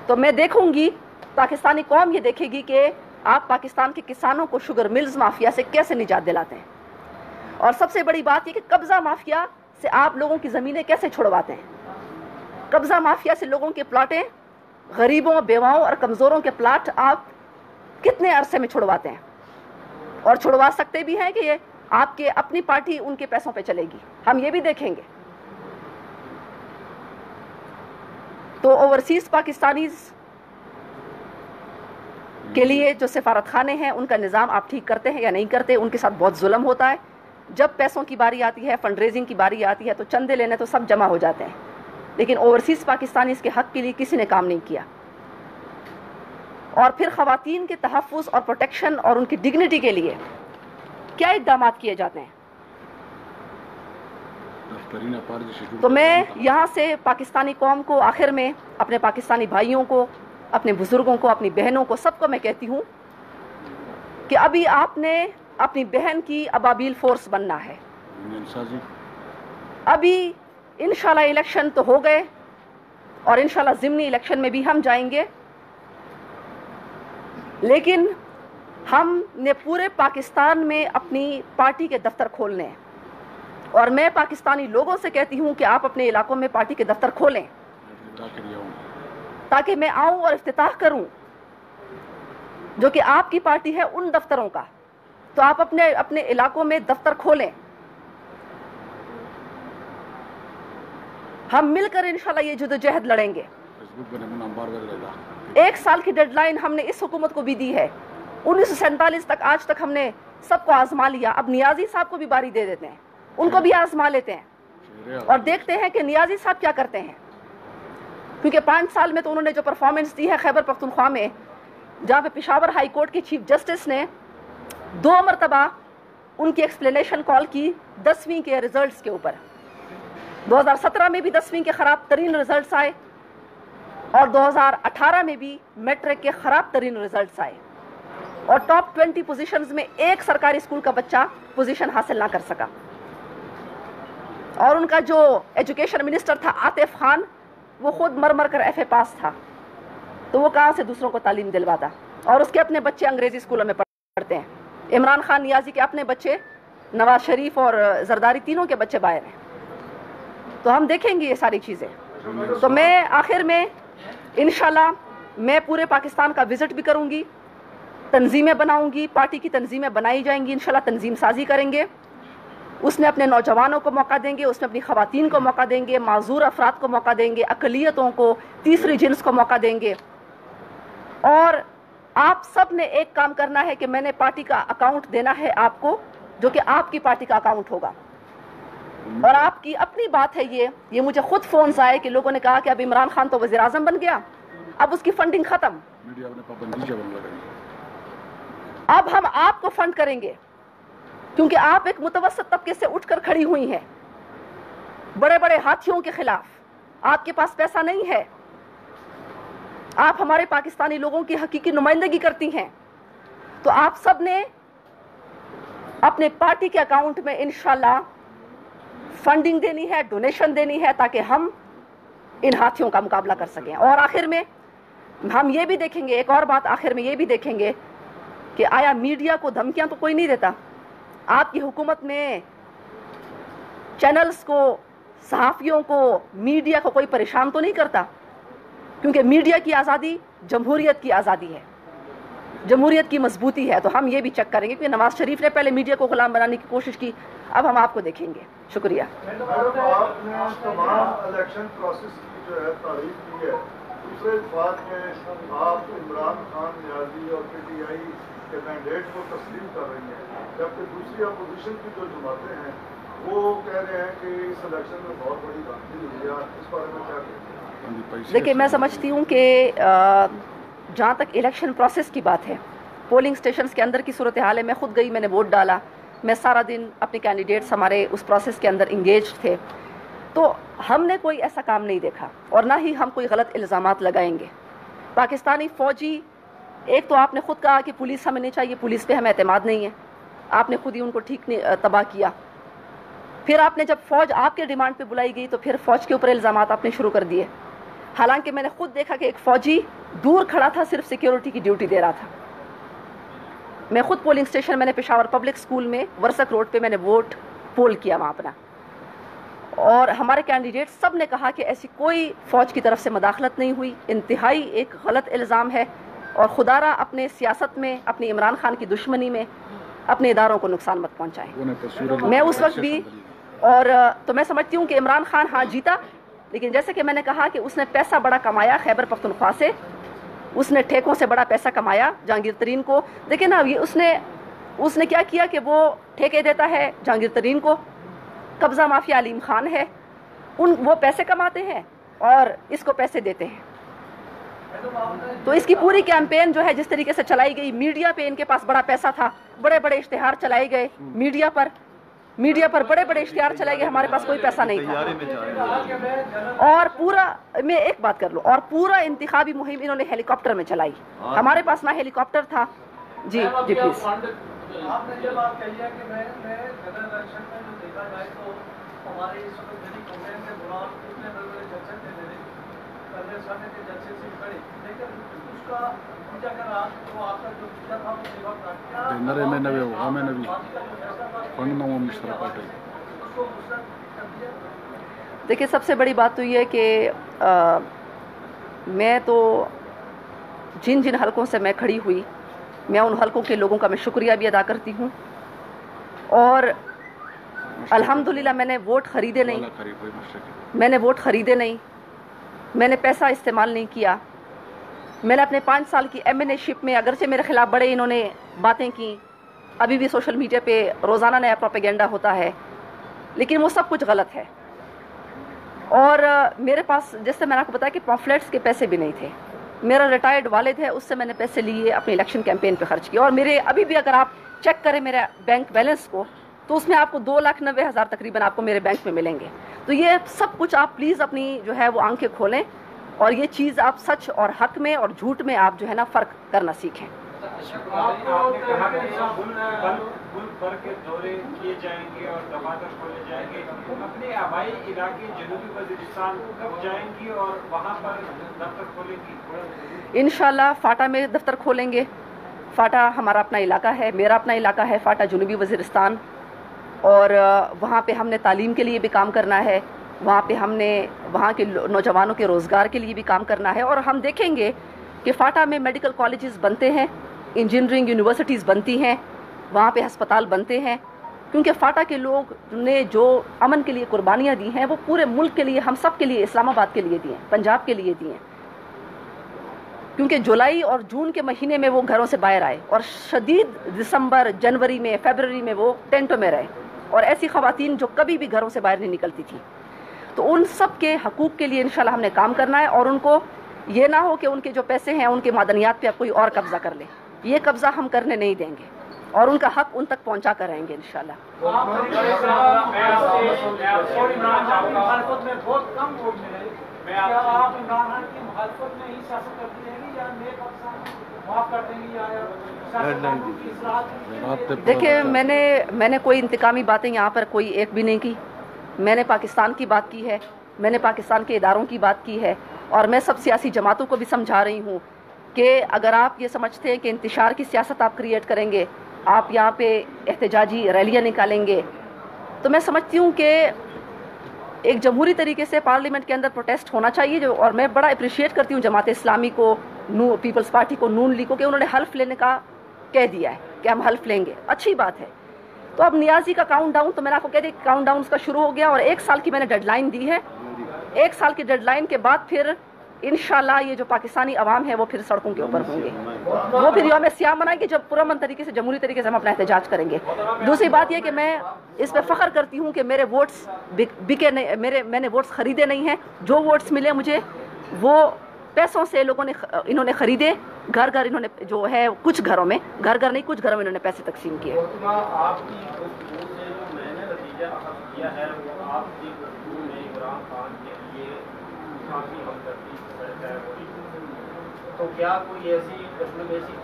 تو میں دیکھوں گی، پاکستانی قوم یہ دیکھے گی کہ آپ پاکستان کے کسانوں کو شوگر ملز مافیا سے کیسے نجات دلاتے ہیں، اور سب سے بڑی بات یہ کہ قبضہ مافیا سے آپ لوگوں کی زمینیں کیسے چھڑواتے ہیں۔ قبضہ مافیا سے لوگوں کے پلاٹیں، غریبوں، بیواؤں اور کمزوروں کے پلاٹ آپ کتنے عرصے میں چھڑواتے ہیں، اور چھڑوا سکتے بھی ہیں کہ یہ آپ کے اپنی پارٹی ان کے پیسوں پہ چلے گی، ہم یہ بھی دیکھیں گے۔ تو اوورسیز پاکستانیز کے لیے جو سفارت خانے ہیں ان کا نظام آپ ٹھیک کرتے ہیں یا نہیں کرتے، ان کے ساتھ بہت ظلم ہوتا ہے، جب پیسوں کی باری آتی ہے, فنڈ ریزنگ کی باری آتی ہے, تو چندے لینے تو سب جمع ہو جاتے ہیں, لیکن اوورسیز پاکستانی اس کے حق کے لیے کسی نے کام نہیں کیا. اور پھر خواتین کے تحفظ اور پروٹیکشن اور ان کی ڈگنیٹی کے لیے کیا اقدامات کیے جاتے ہیں. تو میں یہاں سے پاکستانی قوم کو, آخر میں اپنے پاکستانی بھائیوں کو, اپنے بزرگوں کو, اپنی بہنوں کو, سب کو میں کہتی ہوں کہ ابھی آپ نے اپنی بہن کی ابابیل فورس بننا ہے. ابھی انشاءاللہ الیکشن تو ہو گئے, اور انشاءاللہ ضمنی الیکشن میں بھی ہم جائیں گے, لیکن ہم نے پورے پاکستان میں اپنی پارٹی کے دفتر کھولنے ہیں. اور میں پاکستانی لوگوں سے کہتی ہوں کہ آپ اپنے علاقوں میں پارٹی کے دفتر کھولیں تاکہ میں آؤں اور افتتاح کروں, جو کہ آپ کی پارٹی ہے ان دفتروں کا. تو آپ اپنے علاقوں میں دفتر کھولیں. ہم مل کر انشاءاللہ یہ جدوجہد لڑیں گے. 1 سال کی ڈیڈ لائن ہم نے اس حکومت کو بھی دی ہے. 1947 تک, آج تک ہم نے سب کو آزما لیا. اب نیازی صاحب کو بھی باری دے دیتے ہیں, ان کو بھی آزما لیتے ہیں اور دیکھتے ہیں کہ نیازی صاحب کیا کرتے ہیں. کیونکہ 5 سال میں تو انہوں نے جو پرفارمنس دی ہے خیبر پختونخوا میں, جہاں پہ پشاور ہائی کورٹ کے چیف جسٹس نے 2 مرتبہ ان کی ایکسپلینیشن کال کی 10ویں کے ریزلٹس کے اوپر. 2017 میں بھی 10ویں کے خراب ترین ریزلٹس آئے, اور 2018 میں بھی میٹرک کے خراب ترین ریزلٹس آئے, اور ٹاپ 20 پوزیشنز میں ایک سرکاری اسکول کا بچہ پوزیشن حاصل نہ کر سکا. اور ان کا جو ایجوکیشن منسٹر تھا عاطف خان, وہ خود مر مر کر ایف اے پاس تھا, تو وہ کہاں سے دوسروں کو تعلیم دلواتا. اور اس کے اپنے بچے انگریزی اسکولوں میں پڑھتے ہیں. عمران خان نیازی کے اپنے بچے, نواز شریف اور زرداری, تینوں کے بچے باہر ہیں. تو ہم دیکھیں گے یہ ساری چیزیں. تو میں آخر میں انشاءاللہ میں پورے پاکستان کا وزٹ بھی کروں گی, تنظیمیں بناؤں گی, پارٹی کی تنظیمیں بنائی جائیں گی, انشاءاللہ تنظیم سازی کریں گے. اس میں اپنے نوجوانوں کو موقع دیں گے, اس میں اپنی خواتین کو موقع دیں گے, معذور افراد کو موقع دیں گے, اقلیتوں کو, تیسری جنس کو موقع دیں گے. اور آپ سب نے ایک کام کرنا ہے کہ میں نے پارٹی کا اکاؤنٹ دینا ہے آپ کو, جو کہ آپ کی پارٹی کا اکاؤنٹ ہوگا. اور آپ کی اپنی بات ہے یہ مجھے خود فونز آئے کہ لوگوں نے کہا کہ اب عمران خان تو وزیر اعظم بن گیا, اب اس کی فنڈنگ ختم, اب ہم آپ کو فنڈ کریں گے, کیونکہ آپ ایک متوسط طبقے سے اٹھ کر کھڑی ہوئی ہیں بڑے بڑے ہاتھیوں کے خلاف. آپ کے پاس پیسہ نہیں ہے, آپ ہمارے پاکستانی لوگوں کی حقیقی نمائندگی کرتی ہیں. تو آپ سب نے اپنے پارٹی کے اکاؤنٹ میں انشاءاللہ فنڈنگ دینی ہے, ڈونیشن دینی ہے, تاکہ ہم ان ہاتھیوں کا مقابلہ کر سکیں. اور آخر میں ہم یہ بھی دیکھیں گے, ایک اور بات آخر میں یہ بھی دیکھیں گے کہ آیا میڈیا کو دھمکیاں تو کوئی نہیں دیتا. آپ کی حکومت میں چینلز کو, صحافیوں کو, میڈیا کو کوئی پریشان تو نہیں کرتا, کیونکہ میڈیا کی آزادی جمہوریت کی آزادی ہے, جمہوریت کی مضبوطی ہے. تو ہم یہ بھی چیک کریں گے کہ نواز شریف نے پہلے میڈیا کو غلام بنانے کی کوشش کی, اب ہم آپ کو دیکھیں گے. شکریہ. آپ نے تمام الیکشن پروسیس کی جو ہے تعریف کی ہے, دوسرے اتفاق میں آپ عمران خان نیازی اور پی ٹی آئی کے کینڈیڈیٹ کو تسلیم کر رہی ہیں, جبکہ دوسری اپوزیشن کی جو جماعتیں ہیں وہ کہہ رہے ہیں کہ اس الیکشن میں بہت بڑی دھاندلی ہوئی ہے. اس بارے میں کیا کہتے ہیں؟ دیکھیے, میں سمجھتی ہوں کہ جہاں تک الیکشن پروسیس کی بات ہے, پولنگ اسٹیشنز کے اندر کی صورتحال ہے. میں خود گئی, میں نے ووٹ ڈالا, میں سارا دن اپنے کینڈیڈیٹس ہمارے اس پروسیس کے اندر انگیجڈ تھے. تو ہم نے کوئی ایسا کام نہیں دیکھا, اور نہ ہی ہم کوئی غلط الزامات لگائیں گے. پاکستانی فوجی, ایک تو آپ نے خود کہا کہ پولیس ہمیں نہیں چاہیے, پولیس پہ ہمیں اعتماد نہیں ہے, آپ نے خود ہی ان کو ٹھیک تباہ کیا. پھر آپ نے جب فوج آپ کے ڈیمانڈ پہ بلائی گئی تو پھر فوج کے اوپر الزامات آپ نے شروع کر دیے, حالانکہ میں نے خود دیکھا کہ ایک فوجی دور کھڑا تھا, صرف سیکیورٹی کی ڈیوٹی دے رہا تھا. میں خود پولنگ اسٹیشن, میں نے پشاور پبلک اسکول میں ورسک روڈ پہ میں نے ووٹ پول کیا وہاں اپنا, اور ہمارے کینڈیڈیٹ سب نے کہا کہ ایسی کوئی فوج کی طرف سے مداخلت نہیں ہوئی. انتہائی ایک غلط الزام ہے, اور خدا را اپنے سیاست میں, اپنی عمران خان کی دشمنی میں اپنے اداروں کو نقصان مت پہنچائیں. میں اس وقت بھی, اور تو میں سمجھتی ہوں کہ عمران خان ہاں جیتا, لیکن جیسے کہ میں نے کہا کہ اس نے پیسہ بڑا کمایا خیبر پختونخوا سے, اس نے ٹھیکوں سے بڑا پیسہ کمایا. جہانگیر ترین کو دیکھیں نا, یہ اس نے اس نے کیا کیا کہ وہ ٹھیکے دیتا ہے جہانگیر ترین کو، قبضہ مافیا علیم خان ہے، وہ پیسے کماتے ہیں اور اس کو پیسے دیتے ہیں. تو اس کی پوری کیمپین جو ہے جس طریقے سے چلائی گئی، میڈیا پہ ان کے پاس بڑا پیسہ تھا، بڑے بڑے اشتہار چلائے گئے میڈیا پر بڑے بڑے اشتہار چلائے گئے، ہمارے پاس کوئی پیسہ نہیں تھا. اور پورا، میں ایک بات کر لوں، اور پورا انتخابی مہم انہوں نے ہیلی کاپٹر میں چلائی. ہمارے پاس نہ ہیلی کاپٹر تھا. جی پلیز. آپ نے یہ بات کہی ہے کہ میں جنرل الیکشن میں جو دیکھا جائے تو ہمارے اس وقت جنی کمپین کے دوران کتنے بڑے بڑے ججز تھے میرے کرنے سامنے کے ججز سے کھڑے، لیکن اس کا پوجا کر رہا تو آپ کا جو پوجا تھا وہ سیوا تھا کیا دیکھیے سب سے بڑی بات تو یہ ہے کہ میں تو جن حلقوں سے میں کھڑی ہوئی، میں ان حلقوں کے لوگوں کا میں شکریہ بھی ادا کرتی ہوں. اور الحمدللہ میں نے ووٹ خریدے نہیں، میں نے پیسہ استعمال نہیں کیا. میں نے اپنے 5 سال کی ایم این اے شپ میں، اگرچہ میرے خلاف بڑے انہوں نے باتیں کی، ابھی بھی سوشل میڈیا پہ روزانہ نیا پروپیگنڈا ہوتا ہے، لیکن وہ سب کچھ غلط ہے. اور میرے پاس، جس سے میں نے آپ کو بتایا کہ پامفلیٹس کے پیسے بھی نہیں تھے. میرا ریٹائرڈ والد ہے، اس سے میں نے پیسے لیے اپنے الیکشن کیمپین پہ خرچ کیا. اور میرے ابھی بھی اگر آپ چیک کریں میرے بینک بیلنس کو تو اس میں آپ کو 2,90,000 تقریباً آپ کو میرے بینک میں ملیں گے. تو یہ سب کچھ آپ پلیز اپنی جو ہے وہ آنکھیں کھولیں اور یہ چیز آپ سچ اور حق میں اور جھوٹ میں آپ جو ہے نا فرق کرنا سیکھیں. ملک بھر کے دورے کیے جائیں گے اور دفاتر کھولے جائیں گے، اپنے آبائی علاقے جنوبی وزیرستان کب جائیں گی اور وہاں پر دفتر کھولیں گی؟ انشاءاللہ فاٹا میں دفتر کھولیں گے. فاٹا ہمارا اپنا علاقہ ہے، میرا اپنا علاقہ ہے فاٹا جنوبی وزیرستان، اور وہاں پہ ہم نے تعلیم کے لیے بھی کام کرنا ہے، وہاں پہ ہم نے وہاں کے نوجوانوں کے روزگار کے لیے بھی کام کرنا ہے. اور ہم دیکھیں گے کہ فاٹا میں میڈیکل کالجز بنتے ہیں، انجینئرنگ یونیورسٹیز بنتی ہیں، وہاں پہ ہسپتال بنتے ہیں، کیونکہ فاٹا کے لوگ نے جو امن کے لیے قربانیاں دی ہیں وہ پورے ملک کے لیے، ہم سب کے لیے، اسلام آباد کے لیے دی ہیں، پنجاب کے لیے دی ہیں. کیونکہ جولائی اور جون کے مہینے میں وہ گھروں سے باہر آئے اور شدید دسمبر، جنوری میں، فیبرری میں وہ ٹینٹوں میں رہے، اور ایسی خواتین جو کبھی بھی گھروں سے باہر نہیں نکلتی تھی. تو ان سب کے حقوق کے لیے انشاءاللہ ہم نے کام کرنا ہے، اور ان کو یہ نہ ہو کہ ان کے جو پیسے ہیں ان کے معدنیات پہ اب کوئی اور قبضہ کر لے. یہ قبضہ ہم کرنے نہیں دیں گے اور ان کا حق ان تک پہنچا کر رہیں گے انشاءاللہ. دیکھیں میں نے کوئی انتقامی باتیں یہاں پر کوئی ایک بھی نہیں کی. میں نے پاکستان کی بات کی ہے، میں نے پاکستان کے اداروں کی بات کی ہے، اور میں سب سیاسی جماعتوں کو بھی سمجھا رہی ہوں کہ اگر آپ یہ سمجھتے ہیں کہ انتشار کی سیاست آپ کریٹ کریں گے، آپ یہاں پہ احتجاجی ریلیاں نکالیں گے، تو میں سمجھتی ہوں کہ ایک جمہوری طریقے سے پارلیمنٹ کے اندر پروٹیسٹ ہونا چاہیے. جو، اور میں بڑا اپریشیٹ کرتی ہوں جماعت اسلامی کو، پیپلز پارٹی کو، نون لیگ کو، کہ انہوں نے حلف لینے کا کہہ دیا ہے کہ ہم حلف لیں گے. اچھی بات ہے. تو اب نیازی کا کاؤنٹ ڈاؤن، تو میں نے آپ کو کہہ دیا کہ کاؤنٹ ڈاؤن اس کا شروع ہو گیا، اور 1 سال کی میں نے ڈیڈ لائن دی ہے. 1 سال کی ڈیڈ لائن کے بعد پھر انشاءاللہ یہ جو پاکستانی عوام ہے وہ پھر سڑکوں کے اوپر ہوں گے، وہ پھر یوم سیام منائیں گے جب پرامن طریقے سے، جمہوری طریقے سے ہم اپنا احتجاج کریں گے. دوسری بات یہ کہ میں اس پہ فخر کرتی ہوں کہ میرے ووٹس بکے نہیں، میں نے ووٹس خریدے نہیں ہیں. جو ووٹس ملے مجھے وہ پیسوں سے لوگوں نے، انہوں نے خریدے. گھر گھر انہوں نے جو ہے، کچھ گھروں میں، گھر گھر نہیں، کچھ گھروں میں انہوں نے پیسے تقسیم کیے. آپ کی گفتگو سے جو میں نے نتیجہ اخذ کیا ہے وہ آپ کی گفتگو میں عمران خان کے لیے کافی ہمدردی ظاہر ہوئی. تو کیا کوئی ایسی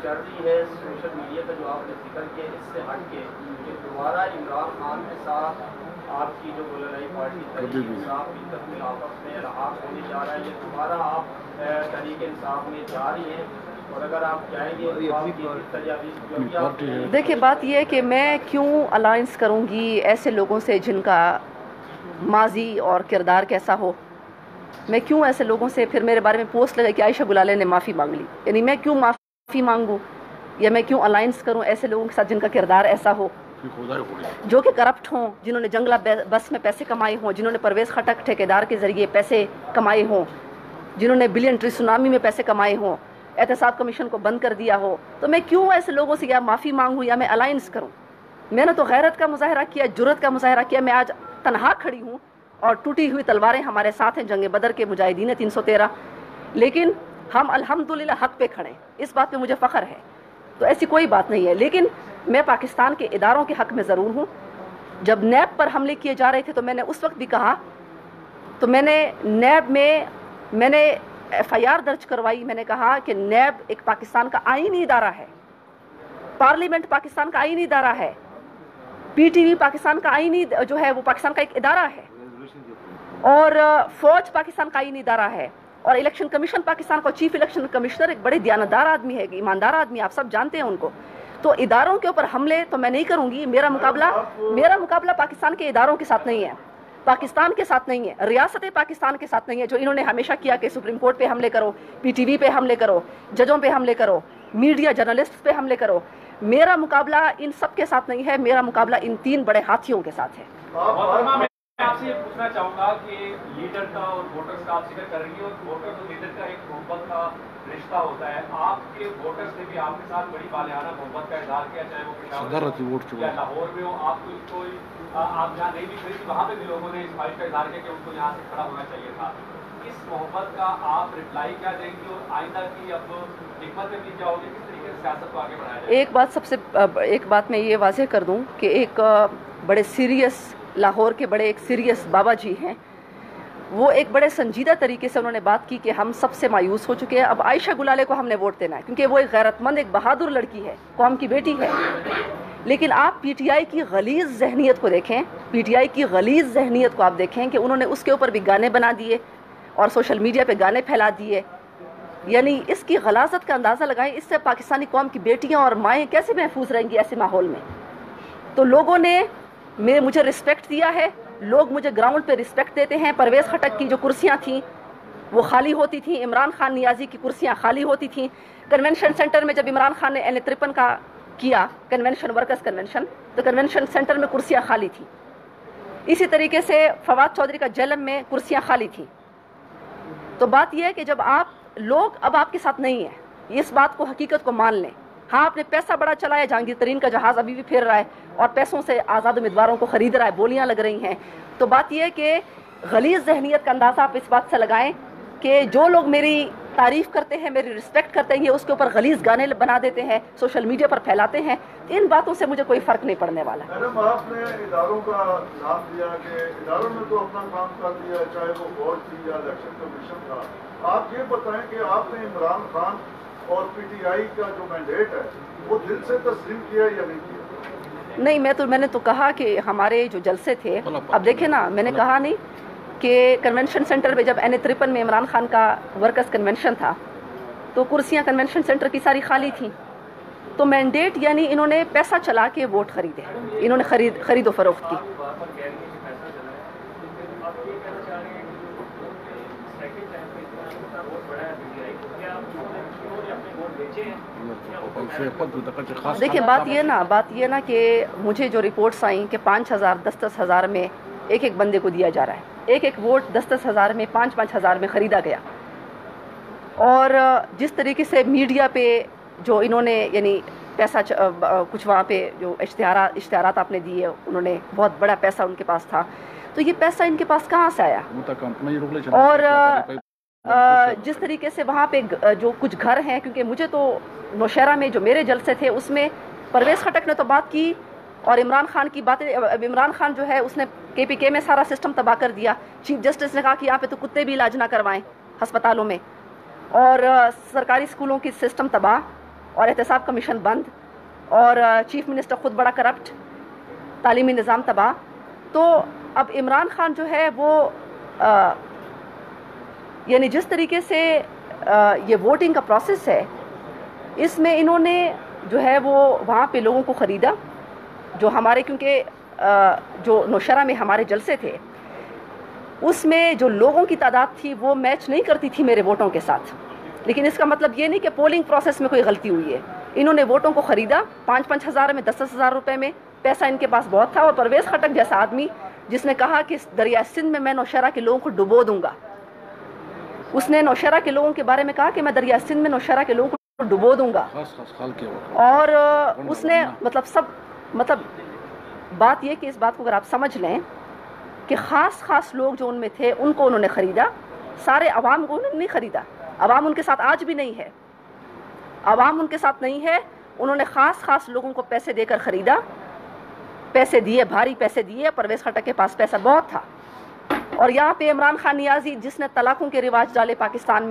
چل رہی ہے سوشل میڈیا پہ جو آپ نے ذکر کیا، اس سے ہٹ کے کہ دوبارہ عمران خان کے ساتھ آپ کی جو گلرائی پارٹی تحریک انصاف بھی آپس میں الحاق ہونے جا رہا ہے، یہ دوبارہ آپ تحریک انصاف میں جا رہی ہیں، اور اگر آپ جائیں گے تجاویز؟ دیکھیے بات یہ ہے کہ میں کیوں الائنس کروں گی ایسے لوگوں سے جن کا ماضی اور کردار کیسا ہو. میں کیوں ایسے لوگوں سے پھر میرے بارے میں پوسٹ لگا کہ عائشہ گلالے نے معافی مانگ لی، یعنی میں کیوں معافی مانگوں یا میں کیوں الائنس کروں ایسے لوگوں کے ساتھ جن کا کردار ایسا ہو، جو کہ کرپٹ ہوں، جنہوں نے جنگلہ بس میں پیسے کمائے ہوں، جنہوں نے پرویز خٹک ٹھیکیدار کے ذریعے پیسے کمائے ہوں، جنہوں نے بلین ٹری سونامی میں پیسے کمائے ہوں، احتساب کمیشن کو بند کر دیا ہو، تو میں کیوں ایسے لوگوں سے یا معافی مانگوں یا میں الائنس کروں؟ میں نے تو غیرت کا مظاہرہ کیا، جرت کا مظاہرہ کیا. میں آج تنہا کھڑی ہوں اور ٹوٹی ہوئی تلواریں ہمارے ساتھ ہیں، جنگ بدر کے مجاہدین 313، لیکن ہم الحمدللہ حق پہ کھڑے، اس بات پہ مجھے فخر ہے. تو ایسی کوئی بات نہیں ہے. لیکن میں پاکستان کے اداروں کے حق میں ضرور ہوں. جب نیب پر حملے کیے جا رہے تھے تو میں نے اس وقت بھی کہا، تو میں نے نیب میں نے FIR درج کروائی. میں نے کہا کہ نیب ایک پاکستان کا آئینی ادارہ ہے، پارلیمنٹ پاکستان کا آئینی ادارہ ہے، PTV پاکستان کا آئینی جو ہے وہ پاکستان کا ایک ادارہ ہے، اور فوج پاکستان کا آئینی ادارہ ہے، اور الیکشن کمیشن پاکستان کا چیف الیکشن کمشنر ایک بڑے دیانتدار آدمی ہے، ایماندار آدمی، آپ سب جانتے ہیں ان کو. تو اداروں کے اوپر حملے تو میں نہیں کروں گی. میرا مقابلہ پاکستان کے اداروں کے ساتھ نہیں ہے، پاکستان کے ساتھ نہیں ہے، ریاست پاکستان کے ساتھ نہیں ہے، جو انہوں نے ہمیشہ کیا کہ سپریم کورٹ پہ حملے کرو، PTV پہ حملے کرو، ججوں پہ حملے کرو، میڈیا جرنلسٹ پہ حملے کرو. میرا مقابلہ ان سب کے ساتھ نہیں ہے، میرا مقابلہ ان 3 بڑے ہاتھیوں کے ساتھ ہے. میں آپ سے یہ پوچھنا چاہوں گا کہ لیڈر کا اور ووٹرز کا آپ ذکر کر رہی ہے، اور ووٹرز اور لیڈر کا ایک محبت کا رشتہ ہوتا ہے. آپ کے ووٹرز نے بھی آپ کے ساتھ بڑی بالغانہ محبت کا اظہار کیا، چاہے وہ پشاور یا لاہور میں ہو. آپ کو آپ جہاں نہیں بھی کھڑی تھی وہاں پہ بھی لوگوں نے اس خواہش کا اظہار کیا کہ ان کو یہاں سے کھڑا ہونا چاہیے تھا. اس محبت کا آپ ریپلائی کیا دیں گی، اور آئندہ کی اب حکمت میں بھی کیا ہوگی، کس طریقے سے سیاست کو آگے بڑھایا جائے؟ ایک بات میں یہ واضح کر دوں کہ ایک بڑے سیریس لاہور کے بڑے ایک سیریس بابا جی ہیں، وہ ایک بڑے سنجیدہ طریقے سے انہوں نے بات کی کہ ہم سب سے مایوس ہو چکے ہیں، اب عائشہ گلالے کو ہم نے ووٹ دینا ہے کیونکہ وہ ایک غیرت مند، ایک بہادر لڑکی ہے، قوم کی بیٹی ہے. لیکن آپ PTI کی غلیظ ذہنیت کو دیکھیں، PTI کی غلیظ ذہنیت کو آپ دیکھیں کہ انہوں نے اس کے اوپر بھی گانے بنا دیے اور سوشل میڈیا پہ گانے پھیلا دیے. یعنی اس کی غلاظت کا اندازہ لگائیں، اس سے پاکستانی قوم کی بیٹیاں اور مائیں کیسے محفوظ رہیں گی ایسے ماحول میں. تو لوگوں نے مجھے رسپیکٹ دیا ہے، لوگ مجھے گراؤنڈ پہ رسپیکٹ دیتے ہیں. پرویز خٹک کی جو کرسیاں تھیں وہ خالی ہوتی تھیں، عمران خان نیازی کی کرسیاں خالی ہوتی تھیں. کنونشن سینٹر میں جب عمران خان نے N53 کا کیا کنونشن، ورکرز کنونشن، تو کنونشن سینٹر میں کرسیاں خالی تھیں. اسی طریقے سے فواد چودھری کا جیلم میں کرسیاں خالی تھیں. تو بات یہ ہے کہ جب لوگ اب آپ کے ساتھ نہیں ہیں، اس بات کو حقیقت کو مان لیں. ہاں آپ نے پیسہ بڑا چلایا، جہانگیر ترین کا جہاز ابھی بھی پھیر رہا ہے اور پیسوں سے آزاد امیدواروں کو خرید رہا ہے، بولیاں لگ رہی ہیں. تو بات یہ ہے کہ غلیظ ذہنیت کا اندازہ آپ اس بات سے لگائیں کہ جو لوگ میری تعریف کرتے ہیں، میری رسپیکٹ کرتے ہیں، یہ اس کے اوپر غلیظ گانے بنا دیتے ہیں، سوشل میڈیا پر پھیلاتے ہیں. ان باتوں سے مجھے کوئی فرق نہیں پڑنے والا. میڈم آپ نے اداروں کا نام دیا کہ اداروں نے تو اپنا کام کر دیا، چاہے وہ فوج تھی یا الیکشن کمیشن تھا. آپ یہ بتائیں کہ آپ نے عمران خان اور PTI کا جو مینڈیٹ ہے وہ دل سے تسلیم کیا یا نہیں کیا؟ نہیں، میں نے تو کہا کہ ہمارے جو جلسے تھے، اب دیکھیں نا، میں نے کہا نہیں کہ کنونشن سینٹر میں جب N53 میں عمران خان کا ورکرز کنونشن تھا تو کرسیاں کنونشن سینٹر کی ساری خالی تھیں. تو مینڈیٹ یعنی انہوں نے پیسہ چلا کے ووٹ خریدے، انہوں نے خرید و فروخت کی. دیکھیں بات یہ نا کہ مجھے جو رپورٹس آئیں کہ 5,000 10,000 میں ایک بندے کو دیا جا رہا ہے، ایک ووٹ 10,000 میں 5,000 میں خریدا گیا. اور جس طریقے سے میڈیا پہ جو انہوں نے یعنی پیسہ کچھ وہاں پہ جو اشتہارات آپ نے دیے، انہوں نے بہت بڑا پیسہ ان کے پاس تھا. تو یہ پیسہ ان کے پاس کہاں سے آیا؟ اور جس طریقے سے وہاں پہ جو کچھ گھر ہیں، کیونکہ مجھے تو نوشہرہ میں جو میرے جلسے تھے اس میں پرویز خٹک نے تو بات کی اور عمران خان کی باتیں. عمران خان جو ہے اس نے KPK میں سارا سسٹم تباہ کر دیا. چیف جسٹس نے کہا کہ یہاں پہ تو کتے بھی علاج نہ کروائیں ہسپتالوں میں، اور سرکاری اسکولوں کی سسٹم تباہ، اور احتساب کمیشن بند، اور چیف منسٹر خود بڑا کرپٹ، تعلیمی نظام تباہ. تو اب عمران خان جو ہے وہ یعنی جس طریقے سے یہ ووٹنگ کا پروسیس ہے، اس میں انہوں نے جو ہے وہ وہاں پہ لوگوں کو خریدا، جو ہمارے کیونکہ جو نوشہرہ میں ہمارے جلسے تھے اس میں جو لوگوں کی تعداد تھی وہ میچ نہیں کرتی تھی میرے ووٹوں کے ساتھ. لیکن اس کا مطلب یہ نہیں کہ پولنگ پروسیس میں کوئی غلطی ہوئی ہے. انہوں نے ووٹوں کو خریدا 5,000 میں 10,000 روپے میں، پیسہ ان کے پاس بہت تھا. اور پرویز خٹک جیسا آدمی جس نے کہا کہ دریائے سندھ میں نوشہرہ کے لوگوں کو ڈبو دوں گا، اس نے نوشہرہ کے لوگوں کے بارے میں کہا کہ میں دریا سندھ میں نوشہرہ کے لوگوں کو ڈبو دوں گا، اور اس نے مطلب بات یہ کہ اس بات کو اگر آپ سمجھ لیں کہ خاص لوگ جو ان میں تھے ان کو انہوں نے خریدا، سارے عوام کو انہوں نے نہیں خریدا. عوام ان کے ساتھ آج بھی نہیں ہے، عوام ان کے ساتھ نہیں ہے. انہوں نے خاص لوگوں کو پیسے دے کر خریدا، پیسے دیے، بھاری پیسے دیے. پرویز خٹک کے پاس پیسہ بہت تھا. اور یہاں پہ عمران خان نیازی جس نے طلاقوں کے رواج ڈالے پاکستان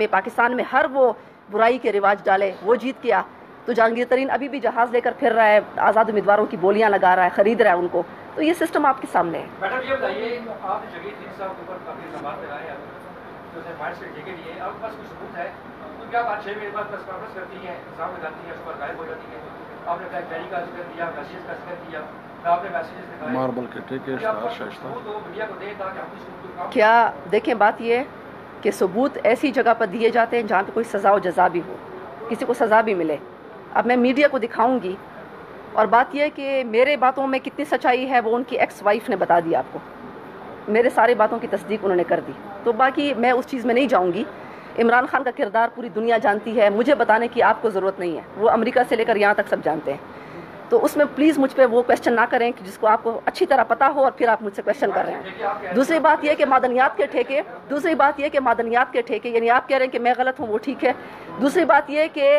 میں ہر وہ برائی کے رواج ڈالے، وہ جیت گیا. تو جہانگیر ترین ابھی بھی جہاز لے کر پھر رہا ہے، آزاد امیدواروں کی بولیاں لگا رہا ہے، خرید رہا ہے ان کو. تو یہ سسٹم آپ کے سامنے ہے. میڈم یہ بتائیے، آپ نے جگیر ترین صاحب کے اوپر کافی الزامات لگائے ہیں، جو فائر سے ٹھیکے لیے، آپ کے پاس کوئی ثبوت ہے؟ تو کیا بات 6 مہینے بعد پریس کانفرنس کرتی ہیں، الزام لگاتی ہیں، اس پر غائب ہو جاتی ہیں؟ آپ نے بلیک بیری کا ذکر کیا، میسیج کا ذکر کیا، آپ نے میسیجز دکھائے، ماربل کے ٹھیکے میڈیا کو دیں تاکہ ہم بھی ثبوت کو کیا دیکھیں، بات یہ ہے کہ ثبوت ایسی جگہ پر دیے جاتے ہیں جہاں پہ کوئی سزا و جزا بھی ہو، کسی کو سزا بھی ملے. اب میں میڈیا کو دکھاؤں گی، اور بات یہ ہے کہ میرے باتوں میں کتنی سچائی ہے وہ ان کی ایکس وائف نے بتا دی آپ کو. میرے سارے باتوں کی تصدیق انہوں نے کر دی. تو باقی میں اس چیز میں نہیں جاؤں گی. عمران خان کا کردار پوری دنیا جانتی ہے، مجھے بتانے کی آپ کو ضرورت نہیں ہے، وہ امریکہ سے لے کر یہاں تک سب جانتے ہیں. تو اس میں پلیز مجھ پہ وہ کویشچن نہ کریں کہ جس کو آپ کو اچھی طرح پتہ ہو اور پھر آپ مجھ سے کویشچن کر رہے ہیں. دوسری بات یہ کہ معدنیات کے ٹھیکے یعنی آپ کہہ رہے ہیں کہ میں غلط ہوں، وہ ٹھیک ہے. دوسری بات یہ کہ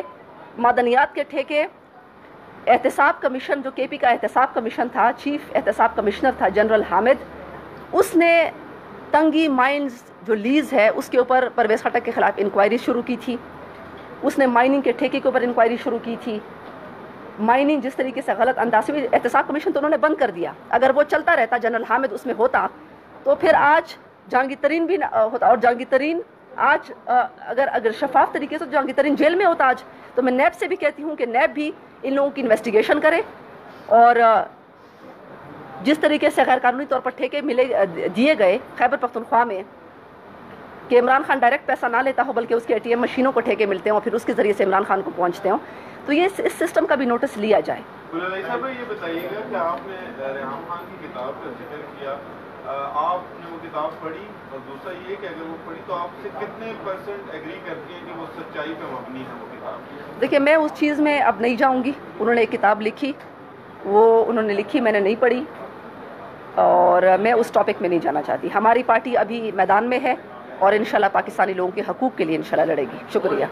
معدنیات کے ٹھیکے، احتساب کمیشن جو کے پی کا احتساب کمیشن تھا، چیف احتساب کمشنر تھا جنرل حامد، اس نے تنگی مائنز جو لیز ہے اس کے اوپر پرویز خٹک کے خلاف انکوائری شروع کی تھی. اس نے مائننگ کے ٹھیکے کے اوپر انکوائری شروع کی تھی. مائننگ جس طریقے سے غلط انداز سے، احتساب کمیشن تو انہوں نے بند کر دیا. اگر وہ چلتا رہتا، جنرل حامد اس میں ہوتا، تو پھر آج جہانگیر ترین بھی ہوتا. اور جہانگیر ترین آج اگر شفاف طریقے سے جہانگیر ترین جیل میں ہوتا آج. تو میں نیب سے بھی کہتی ہوں کہ نیب بھی ان لوگوں کی انویسٹیگیشن کرے، اور جس طریقے سے غیر قانونی طور پر ٹھیکے دیے گئے خیبر پختونخوا میں، کہ عمران خان ڈائریکٹ پیسہ نہ لیتا ہو بلکہ اس کے ATM مشینوں کو ٹھیکے ملتے ہوں اور پھر اس کے ذریعے سے عمران خان کو پہنچتے ہوں. تو یہ اس سسٹم کا بھی نوٹس لیا جائے. صاحب یہ بتائیے گا کہ آپ نے ریحام خان کی کتاب کا ذکر کیا، آپ نے وہ کتاب پڑھی، اور دوسرا یہ کہ اگر وہ پڑھی تو آپ سے کتنے % ایگری کرتی ہیں کہ وہ سچائی پہ مبنی ہے وہ کتاب؟ دیکھیں، میں اس چیز میں اب نہیں جاؤں گی. انہوں نے ایک کتاب لکھی، وہ انہوں نے لکھی، میں نے نہیں پڑھی، اور میں اس ٹاپک میں نہیں جانا چاہتی. ہماری پارٹی ابھی میدان میں ہے اور انشاءاللہ پاکستانی لوگوں کے حقوق کے لیے انشاءاللہ لڑے گی. شکریہ.